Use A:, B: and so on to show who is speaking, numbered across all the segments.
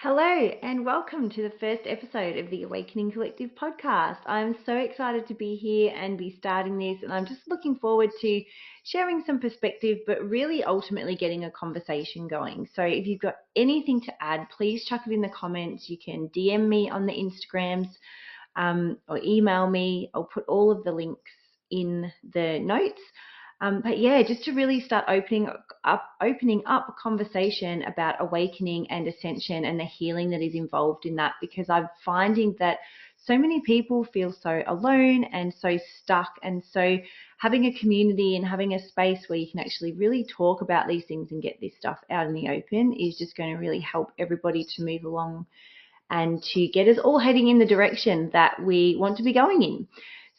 A: Hello, and welcome to the first episode of the Awakening Collective podcast. I'm so excited to be here and be starting this, and I'm just looking forward to sharing some perspective, but really ultimately getting a conversation going. So if you've got anything to add, please chuck it in the comments. You can DM me on the Instagrams or email me. I'll put all of the links in the notes. But yeah, just to really start opening up a conversation about awakening and ascension and the healing that is involved in that, because I'm finding that so many people feel so alone and so stuck. And so having a community and having a space where you can actually really talk about these things and get this stuff out in the open is just going to really help everybody to move along and to get us all heading in the direction that we want to be going in.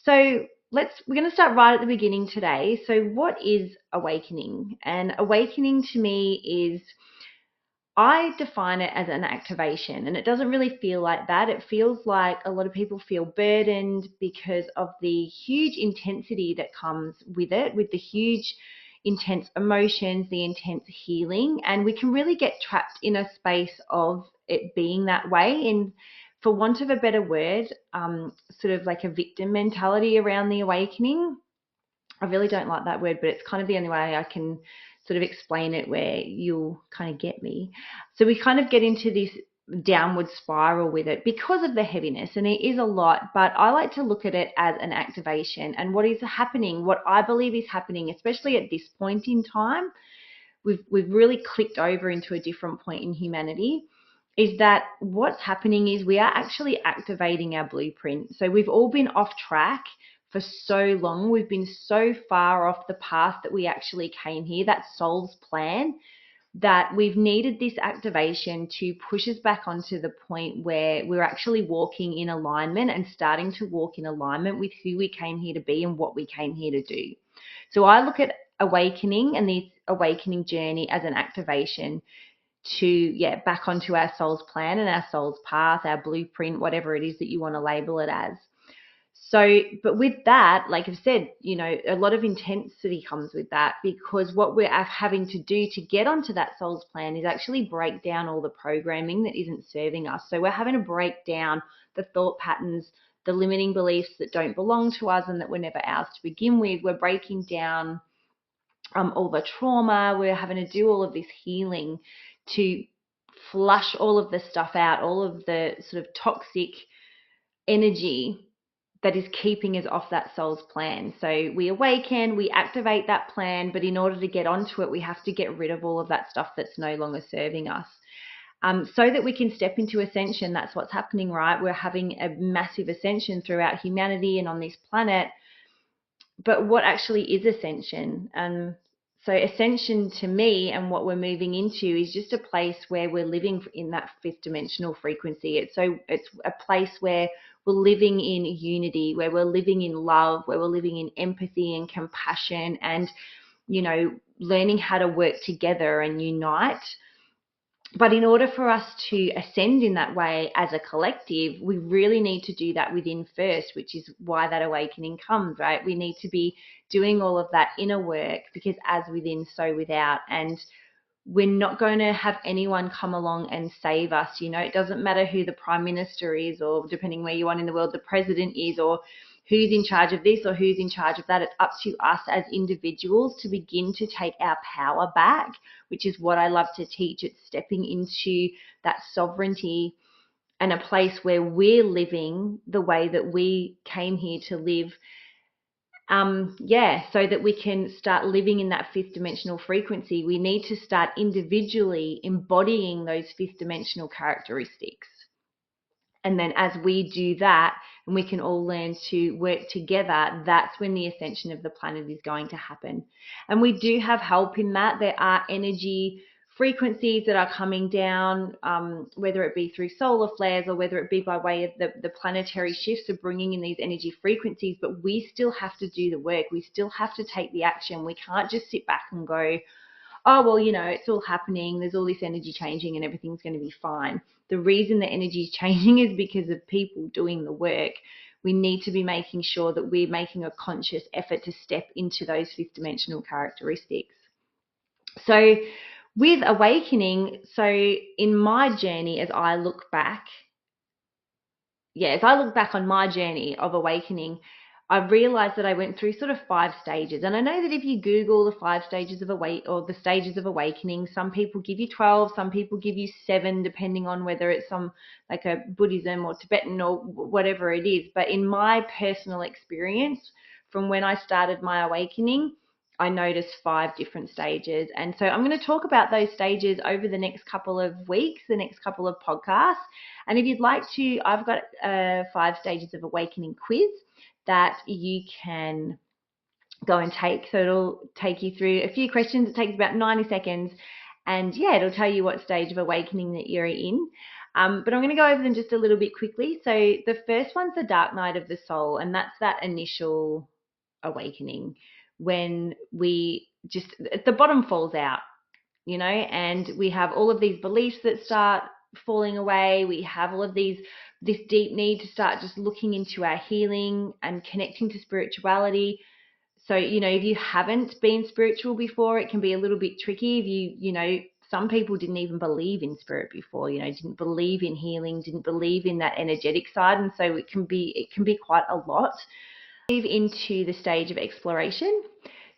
A: So we're going to start right at the beginning today. So what is awakening? And awakening to me is, I define it as an activation, and it doesn't really feel like that. It feels like a lot of people feel burdened because of the huge intensity that comes with it, with the huge intense emotions, the intense healing, and we can really get trapped in a space of it being that way. And for want of a better word, sort of like a victim mentality around the awakening. I really don't like that word, but it's kind of the only way I can sort of explain it where you'll kind of get me. So we kind of get into this downward spiral with it because of the heaviness, and it is a lot, but I like to look at it as an activation. And what is happening, what I believe is happening, especially at this point in time, we've really clicked over into a different point in humanity, is that what's happening is we are actually activating our blueprint. So we've all been off track for so long. We've been so far off the path that we actually came here, that soul's plan, that we've needed this activation to push us back onto the point where we're actually walking in alignment and starting to walk in alignment with who we came here to be and what we came here to do. So I look at awakening and this awakening journey as an activation to back onto our soul's plan and our soul's path, our blueprint, whatever it is that you want to label it as. So, but with that, like I've said, a lot of intensity comes with that, because what we're having to do to get onto that soul's plan is actually break down all the programming that isn't serving us. So we're having to break down the thought patterns, the limiting beliefs that don't belong to us and that were never ours to begin with. We're breaking down all the trauma. We're having to do all of this healing to flush all of the stuff out, all of the sort of toxic energy that is keeping us off that soul's plan. So we awaken, we activate that plan, but in order to get onto it, we have to get rid of all of that stuff that's no longer serving us. So that we can step into ascension. That's what's happening, right? We're having a massive ascension throughout humanity and on this planet. But what actually is ascension? So ascension to me, and what we're moving into, is just a place where we're living in that fifth dimensional frequency. It's a place where we're living in unity, where we're living in love, where we're living in empathy and compassion, and learning how to work together and unite. But in order for us to ascend in that way as a collective, we really need to do that within first, which is why that awakening comes, right? We need to be doing all of that inner work, because as within, so without. And we're not going to have anyone come along and save us. It doesn't matter who the prime minister is, or depending where you are in the world, the president is, or who's in charge of this or who's in charge of that. It's up to us as individuals to begin to take our power back, which is what I love to teach. It's stepping into that sovereignty and a place where we're living the way that we came here to live. So that we can start living in that fifth dimensional frequency, we need to start individually embodying those fifth dimensional characteristics. And then as we do that, and we can all learn to work together, that's when the ascension of the planet is going to happen. And we do have help in that. There are energy frequencies that are coming down, whether it be through solar flares or whether it be by way of the planetary shifts of bringing in these energy frequencies. But we still have to do the work. We still have to take the action. We can't just sit back and go, oh, well, it's all happening. There's all this energy changing and everything's going to be fine. The reason the energy is changing is because of people doing the work. We need to be making sure that we're making a conscious effort to step into those fifth dimensional characteristics. So With awakening, so in my journey, as I look back on my journey of awakening, I've realized that I went through sort of 5 stages. And I know that if you Google the 5 stages of or the stages of awakening, some people give you 12, some people give you 7, depending on whether it's some like a Buddhism or Tibetan or whatever it is. But in my personal experience, from when I started my awakening, I noticed 5 different stages. And so I'm going to talk about those stages over the next couple of weeks, the next couple of podcasts. And if you'd like to, I've got a 5 stages of awakening quiz that you can go and take. So it'll take you through a few questions. It takes about 90 seconds. And yeah, it'll tell you what stage of awakening that you're in. But I'm going to go over them just a little bit quickly. So the first one's the dark night of the soul, and that's that initial awakening when we just, the bottom falls out, and we have all of these beliefs that start falling away. We have all of this deep need to start just looking into our healing and connecting to spirituality. So, if you haven't been spiritual before, it can be a little bit tricky. If some people didn't even believe in spirit before, didn't believe in healing, didn't believe in that energetic side. And so it can be quite a lot. Move into the stage of exploration.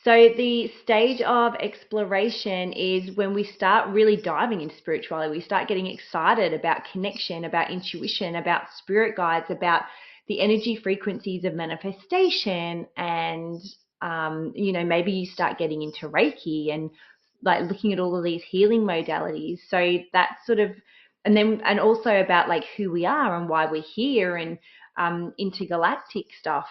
A: So the stage of exploration is when we start really diving into spirituality. We start getting excited about connection, about intuition, about spirit guides, about the energy frequencies of manifestation. And, maybe you start getting into Reiki and like looking at all of these healing modalities. So that's sort of, and also about like who we are and why we're here, and intergalactic stuff,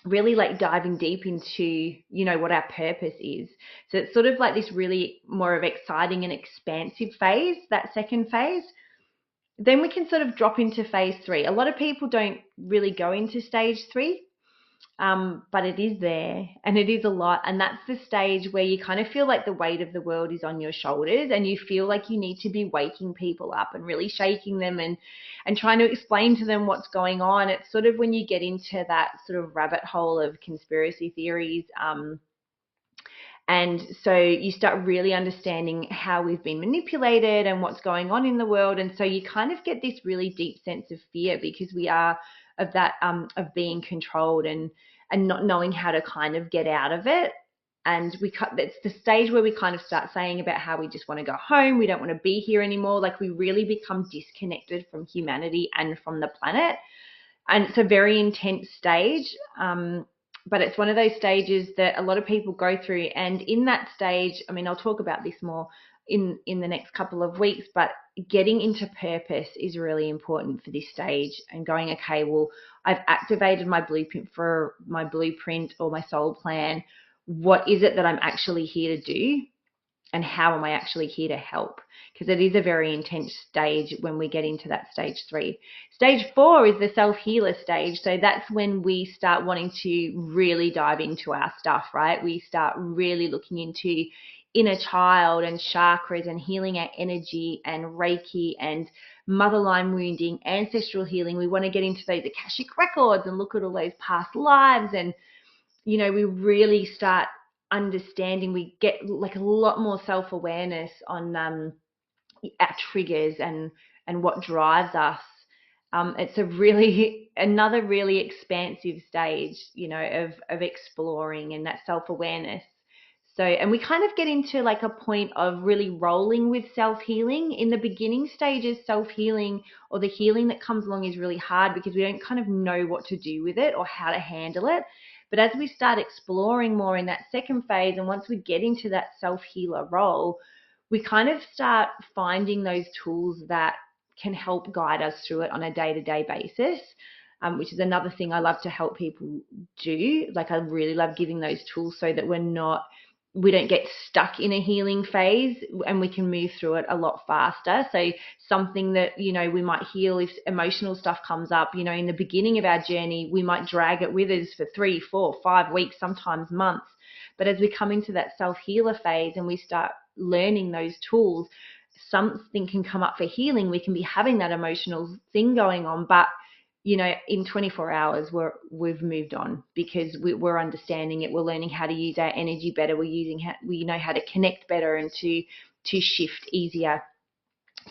A: really like diving deep into, what our purpose is. So it's sort of like this really more of exciting and expansive phase, that second phase. Then we can sort of drop into phase 3. A lot of people don't really go into stage 3, but it is there and it is a lot. And that's the stage where you kind of feel like the weight of the world is on your shoulders and you feel like you need to be waking people up and really shaking them and trying to explain to them what's going on. It's sort of when you get into that sort of rabbit hole of conspiracy theories. And so you start really understanding how we've been manipulated and what's going on in the world. And so you kind of get this really deep sense of fear because we are of that, of being controlled and not knowing how to kind of get out of it. And that's the stage where we kind of start saying about how we just want to go home. We don't want to be here anymore. Like we really become disconnected from humanity and from the planet. And it's a very intense stage. But it's one of those stages that a lot of people go through. And in that stage, I mean, I'll talk about this more in the next couple of weeks, but getting into purpose is really important for this stage and going, okay, well, I've activated my blueprint or my soul plan. What is it that I'm actually here to do? And how am I actually here to help? Because it is a very intense stage when we get into that stage 3. Stage 4 is the self-healer stage. So that's when we start wanting to really dive into our stuff, right? We start really looking into inner child and chakras and healing our energy and Reiki and motherline wounding, ancestral healing. We want to get into those Akashic records and look at all those past lives. And, we really start understanding. We get like a lot more self-awareness on our triggers and what drives us. It's another really expansive stage, of exploring and that self-awareness. So, and we kind of get into like a point of really rolling with self-healing. In the beginning stages, self-healing or the healing that comes along is really hard because we don't kind of know what to do with it or how to handle it. But as we start exploring more in that second phase, and once we get into that self-healer role, we kind of start finding those tools that can help guide us through it on a day-to-day basis, which is another thing I love to help people do. Like I really love giving those tools so that we don't get stuck in a healing phase and we can move through it a lot faster. So something that, we might heal if emotional stuff comes up, in the beginning of our journey, we might drag it with us for 3, 4, 5 weeks, sometimes months. But as we come into that self-healer phase and we start learning those tools, something can come up for healing. We can be having that emotional thing going on, but in 24 hours, we've moved on because we're understanding it. We're learning how to use our energy better. We know how to connect better and to to shift easier.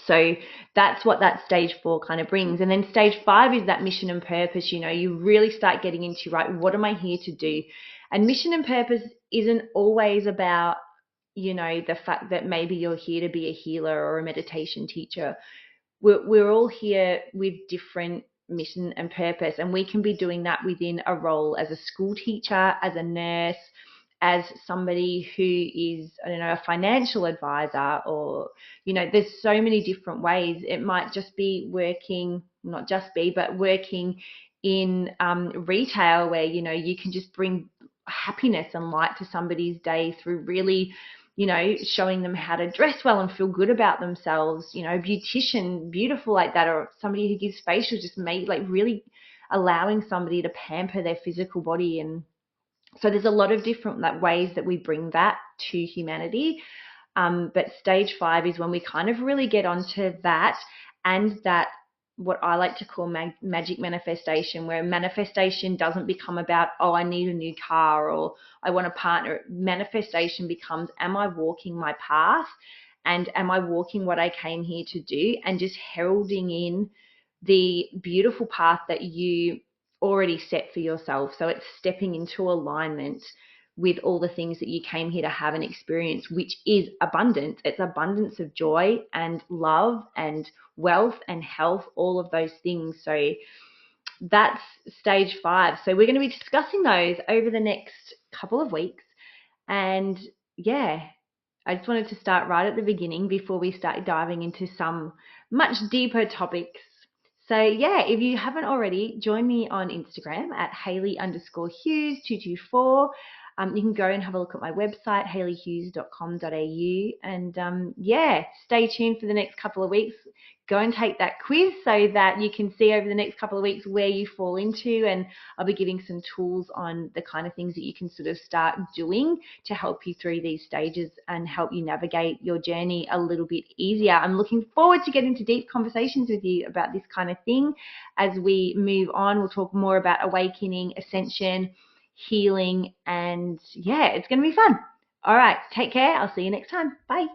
A: So that's what that stage 4 kind of brings. And then stage 5 is that mission and purpose. You really start getting into, right, what am I here to do? And mission and purpose isn't always about, the fact that maybe you're here to be a healer or a meditation teacher. We're all here with different mission and purpose, and we can be doing that within a role as a school teacher, as a nurse, as somebody who is, a financial advisor, or, there's so many different ways. It might just be working, not just be, but working in retail where, you can just bring happiness and light to somebody's day through really, showing them how to dress well and feel good about themselves, beautician, beautiful like that, or somebody who gives facials, just really allowing somebody to pamper their physical body. And so there's a lot of different ways that we bring that to humanity. But stage 5 is when we kind of really get onto that, and that what I like to call magic manifestation, where manifestation doesn't become about, oh, I need a new car or I want a partner. Manifestation becomes, am I walking my path, and am I walking what I came here to do, and just heralding in the beautiful path that you already set for yourself. So it's stepping into alignment with all the things that you came here to have and experience, which is abundance. It's abundance of joy and love and wealth and health, all of those things. So that's stage 5. So we're going to be discussing those over the next couple of weeks. And yeah, I just wanted to start right at the beginning before we start diving into some much deeper topics. So yeah, if you haven't already, join me on Instagram at Hayley_Hughes224. You can go and have a look at my website, hayleyhughes.com.au. And yeah, stay tuned for the next couple of weeks. Go and take that quiz so that you can see over the next couple of weeks where you fall into. And I'll be giving some tools on the kind of things that you can sort of start doing to help you through these stages and help you navigate your journey a little bit easier. I'm looking forward to getting into deep conversations with you about this kind of thing. As we move on, we'll talk more about awakening, ascension, healing, and yeah, it's going to be fun. All right, take care. I'll see you next time. Bye.